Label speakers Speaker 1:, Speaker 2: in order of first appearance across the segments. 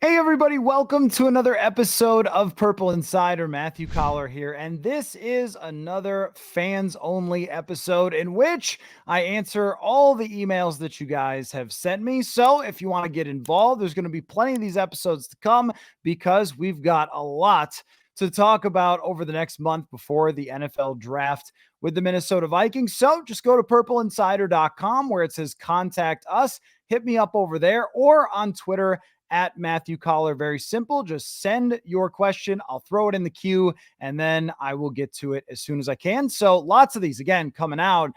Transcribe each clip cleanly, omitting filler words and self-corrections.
Speaker 1: Hey, everybody, welcome to another episode of Purple Insider. Matthew Coller here, and this is another fans only episode in which I answer all the emails that you guys have sent me. So, if you want to get involved, there's going to be plenty of these episodes to come because we've got a lot to talk about over the next month before the NFL draft with the Minnesota Vikings. So, just go to purpleinsider.com where it says contact us. Hit me up over there or on Twitter at Matthew Coller. Very simple. Just send your question. I'll throw it in the queue and then I will get to it as soon as I can. So lots of these, again, coming out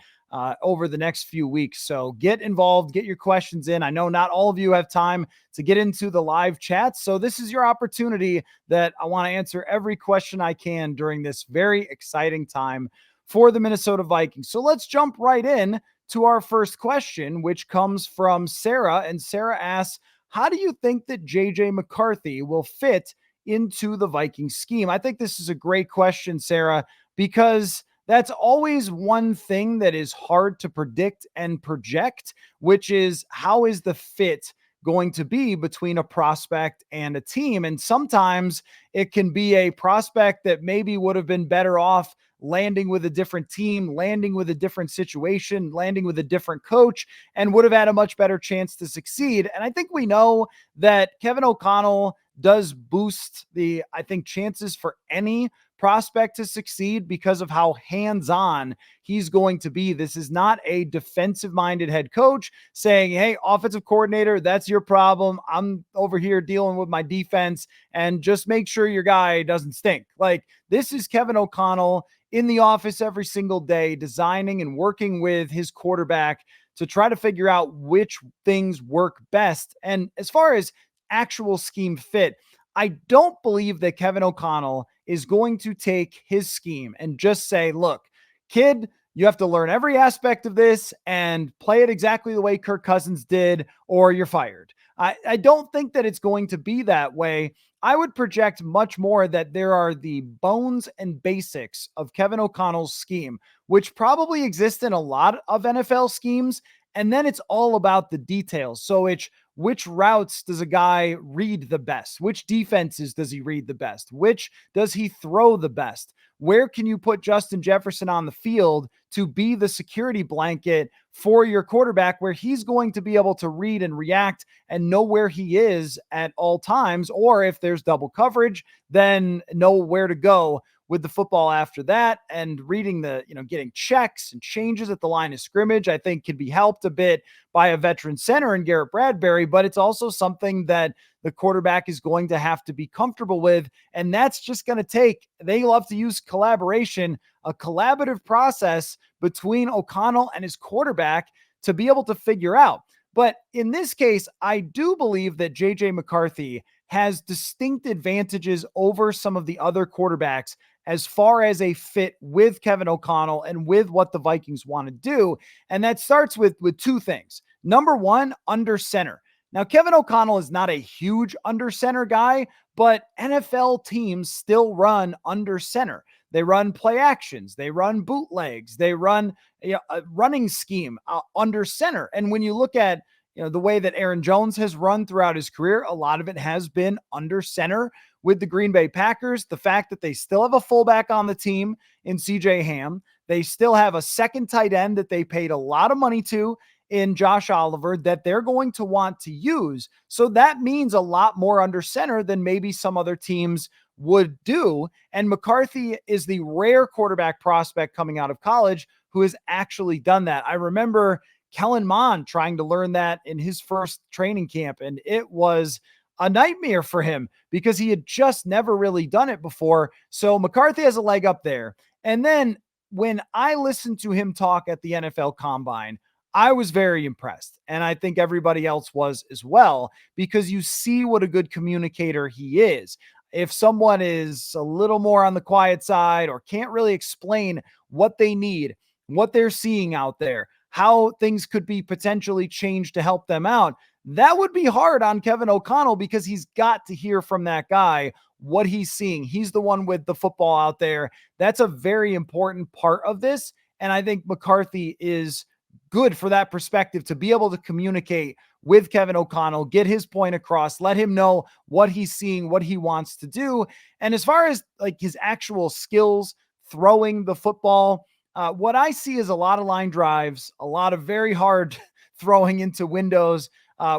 Speaker 1: over the next few weeks. So get involved, get your questions in. I know not all of you have time to get into the live chat. So this is your opportunity that I want to answer every question I can during this very exciting time for the Minnesota Vikings. So let's jump right in to our first question, which comes from Sarah. And Sarah asks, how do you think that JJ McCarthy will fit into the Vikings scheme? I think this is a great question, Sarah, because that's always one thing that is hard to predict and project, which is how is the fit going to be between a prospect and a team? And sometimes it can be a prospect that maybe would have been better off landing with a different team, landing with a different situation, landing with a different coach, and would have had a much better chance to succeed. And I think we know that Kevin O'Connell does boost I think, chances for any prospect to succeed because of how hands-on he's going to be. This is not a defensive-minded head coach saying, hey, offensive coordinator, that's your problem. I'm over here dealing with my defense and just make sure your guy doesn't stink. Like, this is Kevin O'Connell in the office every single day, designing and working with his quarterback to try to figure out which things work best. And as far as actual scheme fit, I don't believe that Kevin O'Connell is going to take his scheme and just say, look, kid, you have to learn every aspect of this and play it exactly the way Kirk Cousins did, or you're fired. I don't think that it's going to be that way. I would project much more that there are the bones and basics of Kevin O'Connell's scheme, which probably exist in a lot of NFL schemes. And then it's all about the details. So it's which routes does a guy read the best? Which defenses does he read the best? Which does he throw the best? Where can you put Justin Jefferson on the field to be the security blanket for your quarterback, where he's going to be able to read and react and know where he is at all times? Or if there's double coverage, then know where to go with the football after that. And reading getting checks and changes at the line of scrimmage, I think could be helped a bit by a veteran center in Garrett Bradbury, but it's also something that the quarterback is going to have to be comfortable with. And that's just going to they love to use collaboration, a collaborative process between O'Connell and his quarterback to be able to figure out. But in this case, I do believe that JJ McCarthy has distinct advantages over some of the other quarterbacks as far as a fit with Kevin O'Connell and with what the Vikings want to do. And that starts with two things. Number one, under center. Now, Kevin O'Connell is not a huge under center guy, but NFL teams still run under center. They run play actions. They run bootlegs. They run a running scheme under center. And when you look at the way that Aaron Jones has run throughout his career, a lot of it has been under center with the Green Bay Packers. The fact that they still have a fullback on the team in CJ Ham. They still have a second tight end that they paid a lot of money to in Josh Oliver that they're going to want to use. So that means a lot more under center than maybe some other teams would do. And McCarthy is the rare quarterback prospect coming out of college who has actually done that. I remember Kellen Mond trying to learn that in his first training camp, and it was a nightmare for him because he had just never really done it before. So McCarthy has a leg up there. And then when I listened to him talk at the NFL Combine, I was very impressed. And I think everybody else was as well, because you see what a good communicator he is. If someone is a little more on the quiet side or can't really explain what they need, what they're seeing out there, how things could be potentially changed to help them out, that would be hard on Kevin O'Connell because he's got to hear from that guy what he's seeing. He's the one with the football out there. That's a very important part of this. And I think McCarthy is good for that perspective to be able to communicate with Kevin O'Connell, get his point across, let him know what he's seeing, what he wants to do. And as far as like his actual skills, throwing the football, what I see is a lot of line drives, a lot of very hard throwing into windows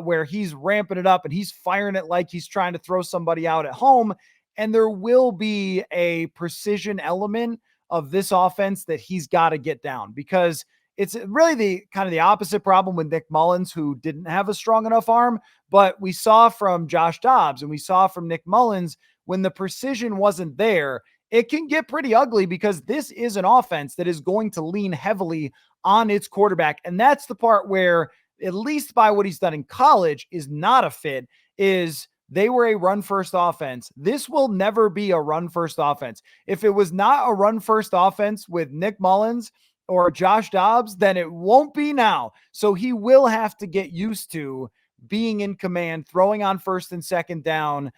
Speaker 1: where he's ramping it up and he's firing it like he's trying to throw somebody out at home. And there will be a precision element of this offense that he's got to get down, because it's really the kind of the opposite problem with Nick Mullins, who didn't have a strong enough arm. But we saw from Josh Dobbs and we saw from Nick Mullins, when the precision wasn't there, it can get pretty ugly, because this is an offense that is going to lean heavily on its quarterback. And that's the part where, at least by what he's done in college, is not a fit, is they were a run first offense. This will never be a run first offense. If it was not a run first offense with Nick Mullins or Josh Dobbs, then it won't be now. So he will have to get used to being in command, throwing on first and second down,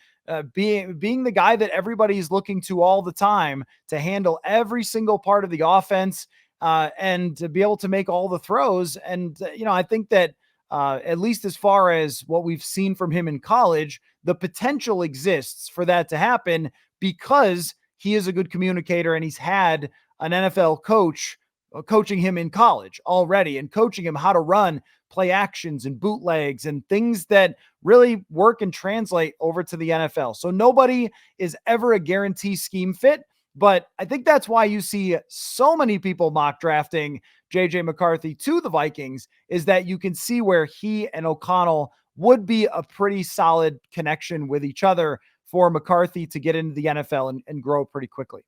Speaker 1: being the guy that everybody's looking to all the time to handle every single part of the offense, and to be able to make all the throws. And, I think that at least as far as what we've seen from him in college, the potential exists for that to happen, because he is a good communicator and he's had an NFL coach coaching him in college already and coaching him how to run play actions and bootlegs and things that really work and translate over to the NFL. So nobody is ever a guarantee scheme fit, but I think that's why you see so many people mock drafting JJ McCarthy to the Vikings, is that you can see where he and O'Connell would be a pretty solid connection with each other for McCarthy to get into the NFL and grow pretty quickly.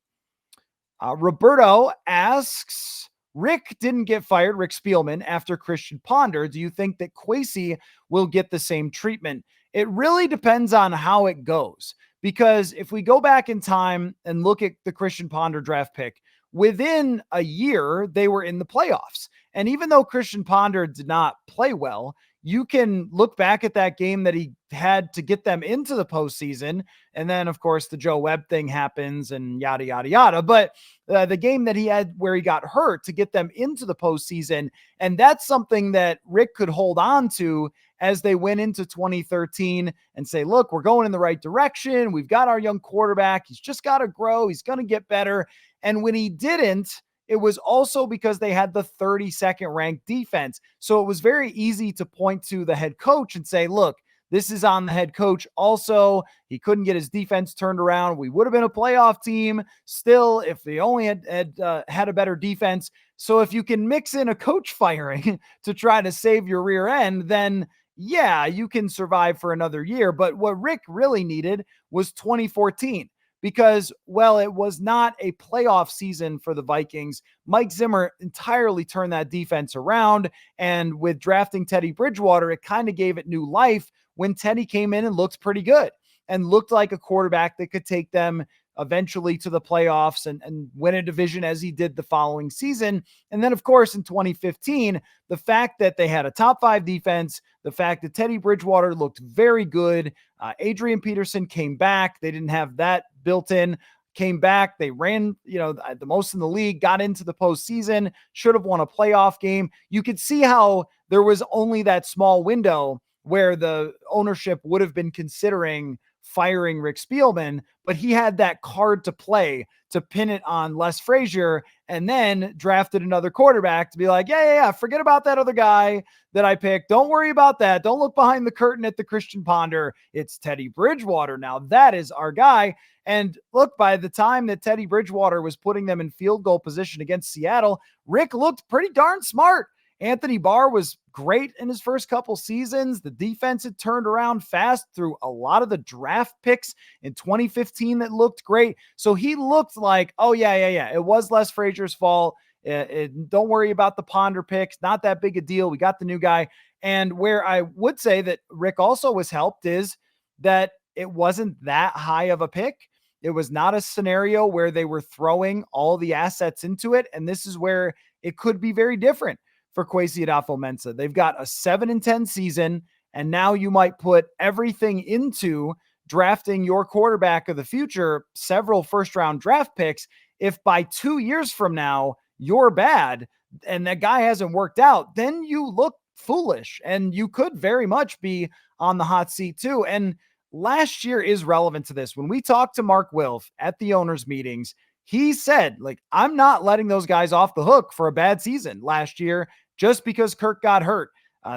Speaker 1: Roberto asks, Rick didn't get fired, Rick Spielman, after Christian Ponder. Do you think that Kwesi will get the same treatment? It really depends on how it goes, because if we go back in time and look at the Christian Ponder draft pick, within a year, they were in the playoffs. And even though Christian Ponder did not play well, you can look back at that game that he had to get them into the postseason. And then, of course, the Joe Webb thing happens and yada, yada, yada. But the game that he had where he got hurt to get them into the postseason, and that's something that Rick could hold on to as they went into 2013 and say, look, we're going in the right direction. We've got our young quarterback. He's just got to grow. He's going to get better. And when he didn't, it was also because they had the 32nd ranked defense. So it was very easy to point to the head coach and say, look, this is on the head coach. Also, he couldn't get his defense turned around. We would have been a playoff team still if they only had a better defense. So if you can mix in a coach firing to try to save your rear end, then yeah, you can survive for another year. But what Rick really needed was 2014. Because, well, it was not a playoff season for the Vikings. Mike Zimmer entirely turned that defense around. And with drafting Teddy Bridgewater, it kind of gave it new life when Teddy came in and looked pretty good and looked like a quarterback that could take them eventually to the playoffs and win a division as he did the following season. And then, of course, in 2015, the fact that they had a top 5 defense, the fact that Teddy Bridgewater looked very good, Adrian Peterson came back. They didn't have that built in, came back. They ran, the most in the league, got into the postseason, should have won a playoff game. You could see how there was only that small window where the ownership would have been considering firing Rick Spielman, but he had that card to play to pin it on Les Frazier, and then drafted another quarterback to be like, yeah, forget about that other guy that I picked. Don't worry about that. Don't look behind the curtain at the Christian Ponder. It's Teddy Bridgewater now. That is our guy. And look, by the time that Teddy Bridgewater was putting them in field goal position against Seattle, Rick looked pretty darn smart. Anthony Barr was great in his first couple seasons. The defense had turned around fast through a lot of the draft picks in 2015 that looked great. So he looked like, oh, yeah. It was Les Frazier's fault. Don't worry about the Ponder picks. Not that big a deal. We got the new guy. And where I would say that Rick also was helped is that it wasn't that high of a pick. It was not a scenario where they were throwing all the assets into it. And this is where it could be very different for Kwesi Adofo-Mensah. They've got a 7-10 season, and now you might put everything into drafting your quarterback of the future, several first-round draft picks. If by 2 years from now you're bad, and that guy hasn't worked out, then you look foolish and you could very much be on the hot seat too. And last year is relevant to this. When we talked to Mark Wilf at the owners' meetings, he said, like, I'm not letting those guys off the hook for a bad season last year just because Kirk got hurt.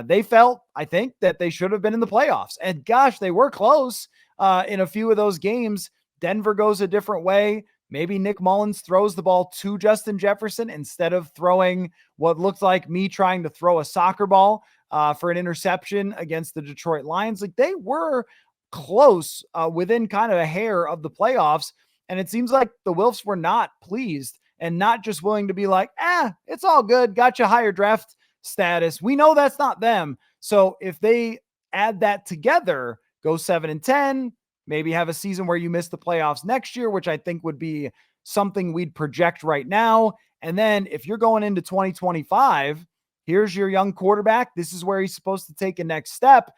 Speaker 1: They felt, I think, that they should have been in the playoffs. And gosh, they were close in a few of those games. Denver goes a different way. Maybe Nick Mullins throws the ball to Justin Jefferson instead of throwing what looked like me trying to throw a soccer ball for an interception against the Detroit Lions. Like, they were close within kind of a hair of the playoffs. And it seems like the Wilfs were not pleased and not just willing to be like, it's all good. Got you higher draft status. We know that's not them. So if they add that together, go 7-10, maybe have a season where you miss the playoffs next year, which I think would be something we'd project right now. And then if you're going into 2025, here's your young quarterback. This is where he's supposed to take a next step.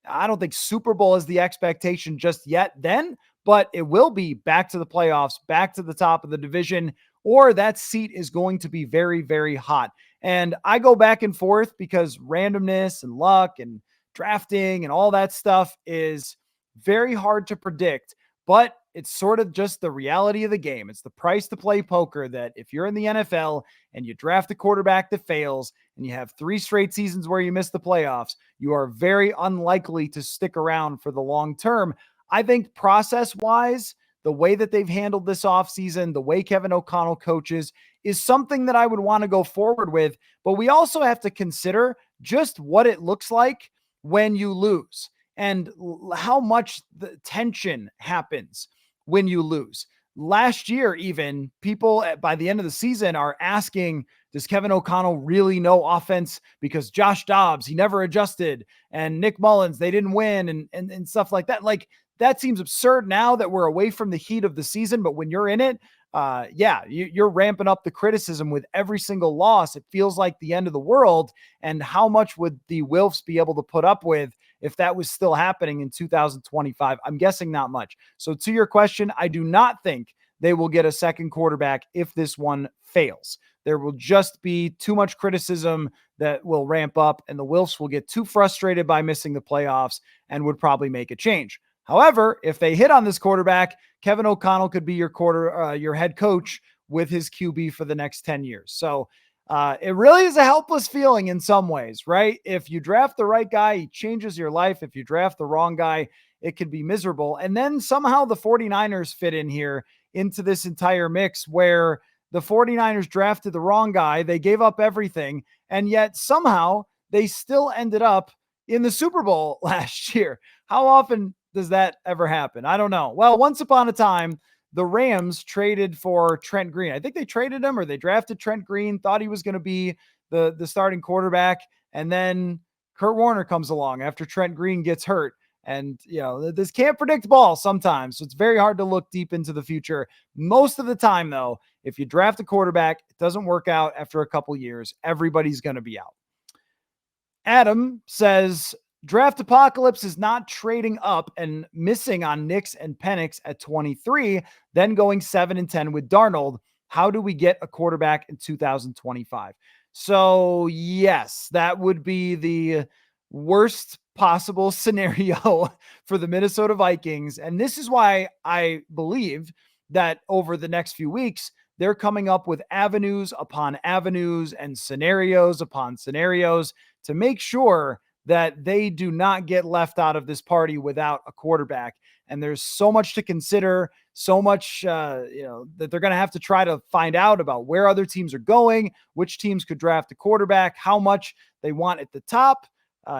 Speaker 1: I don't think Super Bowl is the expectation just yet then, but it will be back to the playoffs, back to the top of the division, or that seat is going to be very, very hot. And I go back and forth because randomness and luck and drafting and all that stuff is very hard to predict, but it's sort of just the reality of the game. It's the price to play poker that if you're in the NFL and you draft a quarterback that fails and you have 3 straight seasons where you miss the playoffs, you are very unlikely to stick around for the long term. I think process-wise, the way that they've handled this offseason, the way Kevin O'Connell coaches is something that I would want to go forward with. But we also have to consider just what it looks like when you lose and how much the tension happens when you lose. Last year, even people by the end of the season are asking, does Kevin O'Connell really know offense? Because Josh Dobbs, he never adjusted, and Nick Mullins, they didn't win and stuff like that. Like, that seems absurd now that we're away from the heat of the season, but when you're in it, you're ramping up the criticism with every single loss. It feels like the end of the world. And how much would the Wilfs be able to put up with if that was still happening in 2025? I'm guessing not much. So to your question, I do not think they will get a second quarterback if this one fails. There will just be too much criticism that will ramp up, and the Wilfs will get too frustrated by missing the playoffs and would probably make a change. However, if they hit on this quarterback, Kevin O'Connell could be your head coach with his QB for the next 10 years. So it really is a helpless feeling in some ways, right? If you draft the right guy, he changes your life. If you draft the wrong guy, it could be miserable. And then somehow the 49ers fit in here into this entire mix where the 49ers drafted the wrong guy. They gave up everything. And yet somehow they still ended up in the Super Bowl last year. How often does that ever happen? I don't know. Well, once upon a time, the Rams traded for Trent Green. I think they traded him or they drafted Trent Green, thought he was going to be the starting quarterback. And then Kurt Warner comes along after Trent Green gets hurt. And, this can't predict ball sometimes. So it's very hard to look deep into the future. Most of the time, though, if you draft a quarterback, it doesn't work out after a couple years, everybody's going to be out. Adam says, Draft Apocalypse is not trading up and missing on Nix and Penix at 23, then going 7-10 with Darnold. How do we get a quarterback in 2025? So, yes, that would be the worst possible scenario for the Minnesota Vikings. And this is why I believe that over the next few weeks, they're coming up with avenues upon avenues and scenarios upon scenarios to make sure that they do not get left out of this party without a quarterback. And there's so much to consider, so much, that they're going to have to try to find out about where other teams are going, which teams could draft a quarterback, how much they want at the top.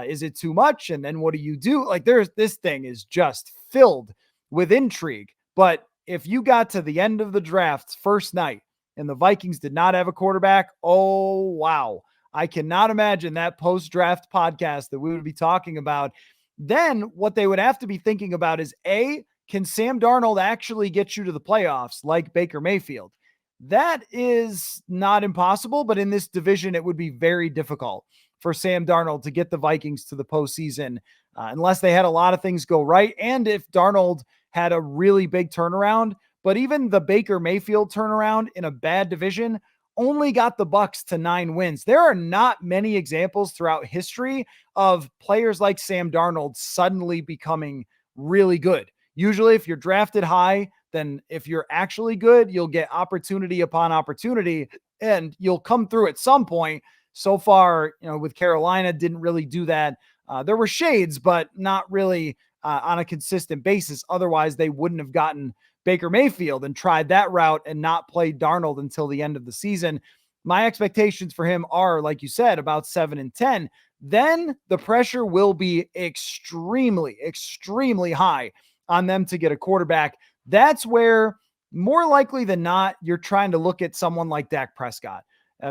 Speaker 1: Is it too much? And then what do you do? Like, this thing is just filled with intrigue. But if you got to the end of the draft first night and the Vikings did not have a quarterback, oh, wow. I cannot imagine that post-draft podcast that we would be talking about. Then what they would have to be thinking about is, A, can Sam Darnold actually get you to the playoffs like Baker Mayfield? That is not impossible, but in this division, it would be very difficult for Sam Darnold to get the Vikings to the postseason unless they had a lot of things go right. And if Darnold had a really big turnaround, but even the Baker Mayfield turnaround in a bad division only got the Bucs to 9 wins. There are not many examples throughout history of players like Sam Darnold suddenly becoming really good. Usually, if you're drafted high, then if you're actually good, you'll get opportunity upon opportunity and you'll come through at some point. So far, with Carolina, didn't really do that. There were shades, but not really on a consistent basis. Otherwise, they wouldn't have gotten Baker Mayfield and tried that route and not played Darnold until the end of the season. My expectations for him are, like you said, about 7-10. Then the pressure will be extremely, extremely high on them to get a quarterback. That's where, more likely than not, you're trying to look at someone like Dak Prescott.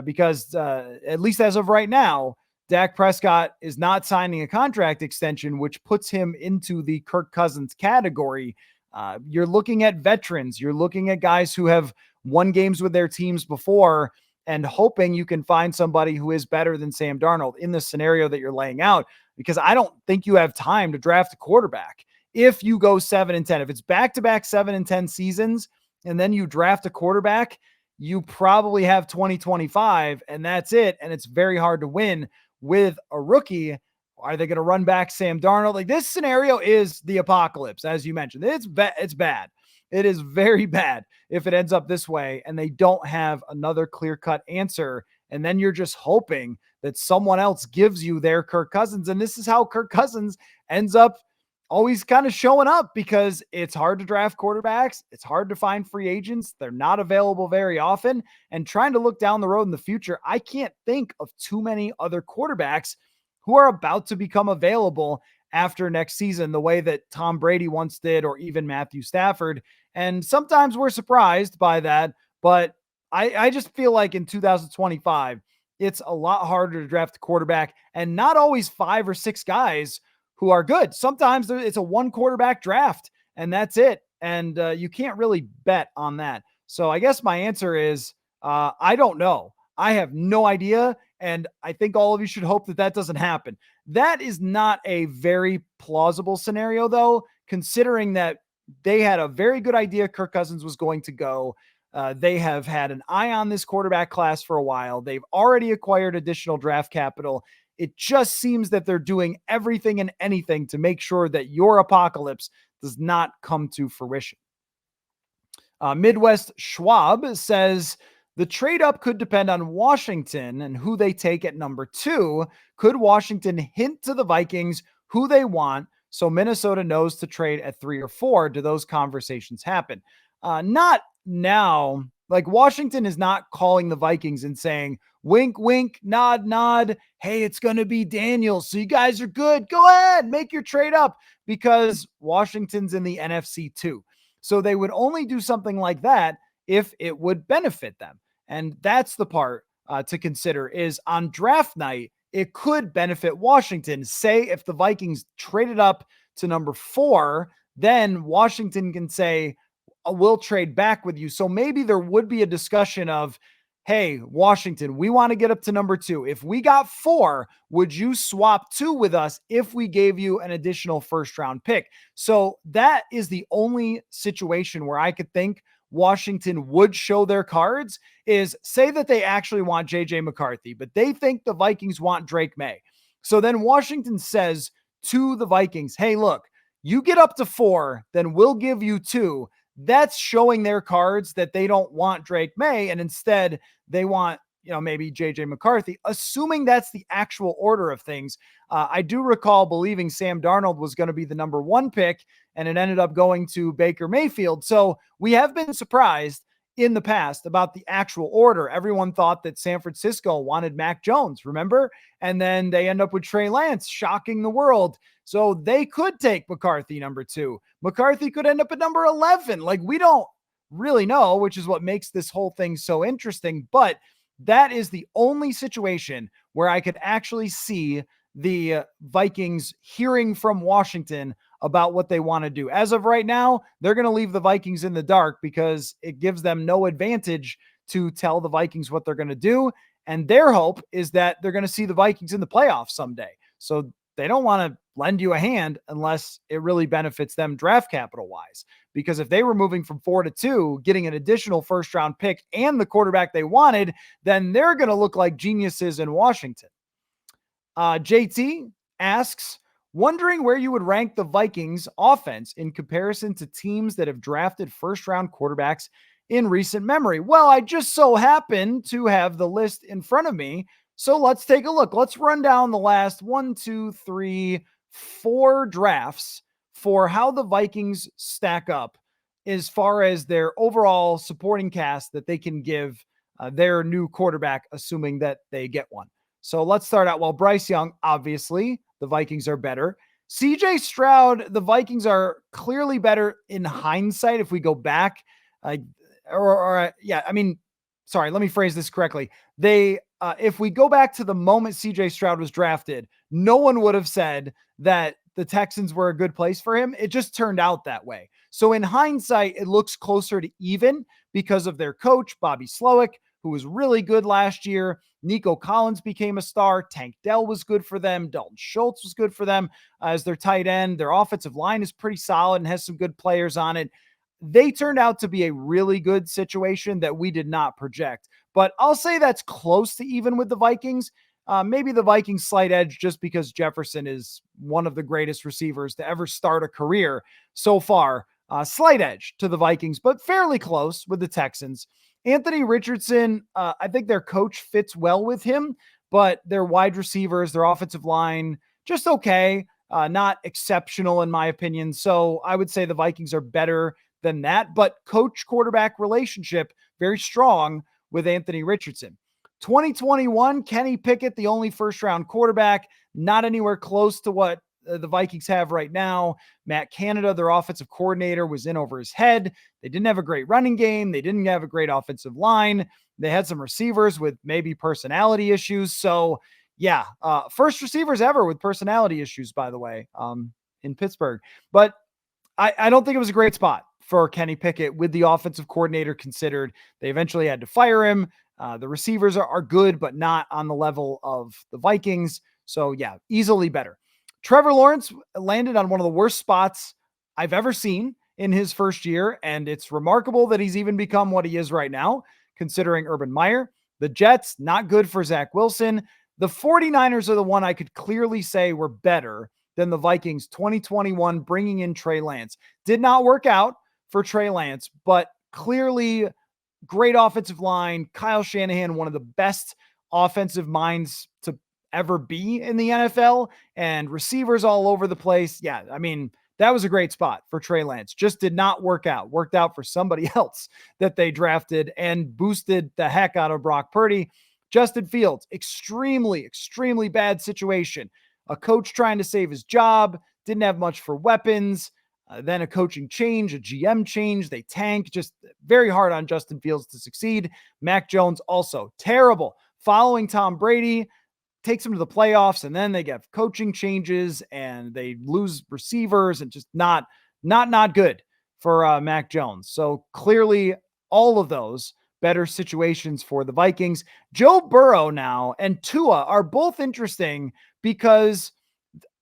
Speaker 1: Because at least as of right now, Dak Prescott is not signing a contract extension, which puts him into the Kirk Cousins category. You're looking at veterans. You're looking at guys who have won games with their teams before and hoping you can find somebody who is better than Sam Darnold in the scenario that you're laying out, because I don't think you have time to draft a quarterback. If you go 7-10, if it's back-to-back 7-10 seasons, and then you draft a quarterback, you probably have 2025 and that's it. And it's very hard to win with a rookie. Are they going to run back Sam Darnold? Like, this scenario is the apocalypse, as you mentioned. It's bad. It is very bad if it ends up this way and they don't have another clear-cut answer. And then you're just hoping that someone else gives you their Kirk Cousins. And this is how Kirk Cousins ends up always kind of showing up, because it's hard to draft quarterbacks. It's hard to find free agents. They're not available very often. And trying to look down the road in the future, I can't think of too many other quarterbacks who are about to become available after next season, the way that Tom Brady once did, or even Matthew Stafford. And sometimes we're surprised by that, but I just feel like in 2025, it's a lot harder to draft a quarterback, and not always 5 or 6 guys who are good. Sometimes it's a one quarterback draft and that's it. And you can't really bet on that. So I guess my answer is I don't know. I have no idea. And I think all of you should hope that that doesn't happen. That is not a very plausible scenario, though, considering that they had a very good idea Kirk Cousins was going to go. They have had an eye on this quarterback class for a while. They've already acquired additional draft capital. It just seems that they're doing everything and anything to make sure that your apocalypse does not come to fruition. Midwest Schwab says the trade up could depend on Washington and who they take at number 2. Could Washington hint to the Vikings who they want so Minnesota knows to trade at 3 or 4? Do those conversations happen? Not now. Like, Washington is not calling the Vikings and saying, wink, wink, nod, nod. Hey, it's going to be Daniels. So you guys are good. Go ahead, make your trade up, because Washington's in the NFC too. So they would only do something like that if it would benefit them. And that's the part to consider, is on draft night, it could benefit Washington. Say if the Vikings traded up to number 4, then Washington can say, we'll trade back with you. So maybe there would be a discussion of, hey, Washington, we want to get up to number 2. If we got 4, would you swap 2 with us if we gave you an additional first-round pick? So that is the only situation where I could think Washington would show their cards, is say that they actually want JJ McCarthy, but they think the Vikings want Drake May. So then Washington says to the Vikings, hey, look, you get up to 4, then we'll give you 2. That's showing their cards that they don't want Drake May, and instead they want, maybe JJ McCarthy, assuming that's the actual order of things. I do recall believing Sam Darnold was going to be the number 1 pick, and it ended up going to Baker Mayfield. So we have been surprised in the past about the actual order. Everyone thought that San Francisco wanted Mac Jones, remember? And then they end up with Trey Lance, shocking the world. So they could take McCarthy number 2. McCarthy could end up at number 11. Like, we don't really know, which is what makes this whole thing so interesting. But that is the only situation where I could actually see the Vikings hearing from Washington about what they want to do. As of right now, they're going to leave the Vikings in the dark, because it gives them no advantage to tell the Vikings what they're going to do. And their hope is that they're going to see the Vikings in the playoffs someday. So they don't want to lend you a hand unless it really benefits them draft capital wise. because if they were moving from 4 to 2, getting an additional first round pick and the quarterback they wanted, then they're going to look like geniuses in Washington. JT asks, wondering where you would rank the Vikings offense in comparison to teams that have drafted first round quarterbacks in recent memory. Well, I just so happen to have the list in front of me. So let's take a look. Let's run down the last 4 drafts for how the Vikings stack up as far as their overall supporting cast that they can give their new quarterback, assuming that they get one. So let's start out. Well, Bryce Young, obviously, the Vikings are better. CJ Stroud, the Vikings are clearly better in hindsight if we go back. Let me phrase this correctly. If we go back to the moment CJ Stroud was drafted, no one would have said that the Texans were a good place for him. It just turned out that way. So in hindsight, it looks closer to even because of their coach, Bobby Slowick, who was really good last year. Nico Collins became a star. Tank Dell was good for them. Dalton Schultz was good for them as their tight end. Their offensive line is pretty solid and has some good players on it. They turned out to be a really good situation that we did not project. But I'll say that's close to even with the Vikings. Maybe the Vikings slight edge just because Jefferson is one of the greatest receivers to ever start a career so far. Slight edge to the Vikings, but fairly close with the Texans. Anthony Richardson, I think their coach fits well with him, but their wide receivers, their offensive line, just okay. Not exceptional in my opinion. So I would say the Vikings are better than that, but coach-quarterback relationship, very strong with Anthony Richardson. 2021, Kenny Pickett, the only first-round quarterback, not anywhere close to what the Vikings have right now. Matt Canada, their offensive coordinator, was in over his head. They didn't have a great running game. They didn't have a great offensive line. They had some receivers with maybe personality issues. So yeah, first receivers ever with personality issues, by the way, in Pittsburgh. But I don't think it was a great spot for Kenny Pickett with the offensive coordinator considered. They eventually had to fire him. The receivers are good, but not on the level of the Vikings. So yeah, easily better. Trevor Lawrence landed on one of the worst spots I've ever seen in his first year, and it's remarkable that he's even become what he is right now, considering Urban Meyer. The Jets, not good for Zach Wilson. The 49ers are the one I could clearly say were better than the Vikings 2021, bringing in Trey Lance. Did not work out for Trey Lance, but clearly great offensive line. Kyle Shanahan, one of the best offensive minds to ever be in the NFL, and receivers all over the place. Yeah, I mean, that was a great spot for Trey Lance. Just did not work out. Worked out for somebody else that they drafted and boosted the heck out of Brock Purdy. Justin Fields, extremely, extremely bad situation. A coach trying to save his job, didn't have much for weapons. Then a coaching change, a GM change. They tank. Just very hard on Justin Fields to succeed. Mac Jones also terrible. Following Tom Brady, takes them to the playoffs, and then they get coaching changes and they lose receivers, and just not good for Mac Jones. So clearly all of those better situations for the Vikings. Joe Burrow now and Tua are both interesting because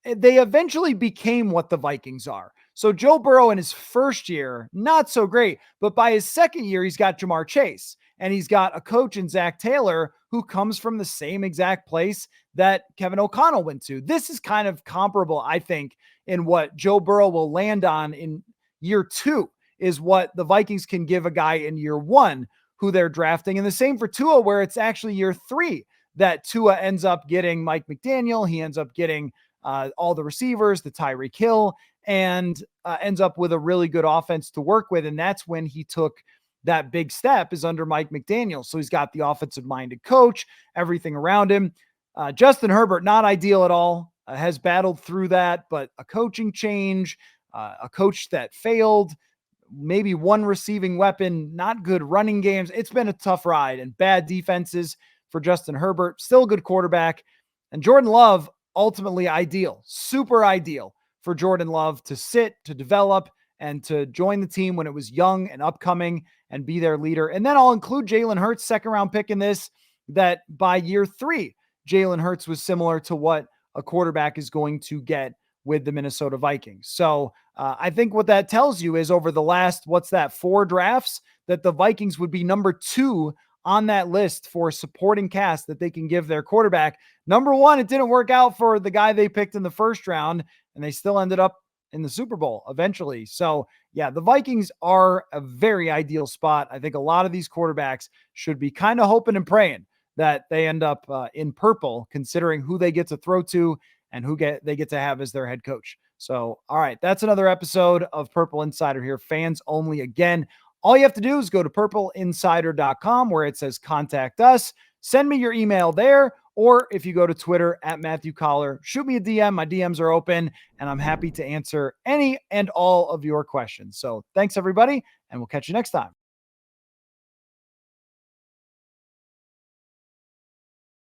Speaker 1: they eventually became what the Vikings are. So Joe Burrow in his first year, not so great, but by his second year, he's got Jamar Chase and he's got a coach in Zach Taylor who comes from the same exact place that Kevin O'Connell went to. This is kind of comparable, I think, in what Joe Burrow will land on in year 2 is what the Vikings can give a guy in year 1 who they're drafting. And the same for Tua, where it's actually year 3 that Tua ends up getting Mike McDaniel. He ends up getting all the receivers, the Tyreek Hill, and ends up with a really good offense to work with. And that's when he took that big step is under Mike McDaniel. So he's got the offensive minded coach, everything around him. Justin Herbert, not ideal at all, has battled through that, but a coaching change, a coach that failed, maybe one receiving weapon, not good running games. It's been a tough ride and bad defenses for Justin Herbert, still a good quarterback. And Jordan Love, ultimately ideal, super ideal for Jordan Love to sit, to develop, and to join the team when it was young and upcoming and be their leader. And then I'll include Jalen Hurts, second round pick in this, that by year 3, Jalen Hurts was similar to what a quarterback is going to get with the Minnesota Vikings. So I think what that tells you is over the last, 4 drafts, that the Vikings would be number 2 on that list for supporting cast that they can give their quarterback. Number 1, it didn't work out for the guy they picked in the first round, and they still ended up in the Super Bowl eventually. So yeah, the Vikings are a very ideal spot. I think a lot of these quarterbacks should be kind of hoping and praying that they end up in purple, considering who they get to throw to and who they get to have as their head coach. So, all right, that's another episode of Purple Insider here, fans only. Again, all you have to do is go to purpleinsider.com where it says contact us. Send me your email there. Or if you go to Twitter at Matthew Coller, shoot me a DM. My DMs are open, and I'm happy to answer any and all of your questions. So thanks, everybody, and we'll catch you next time.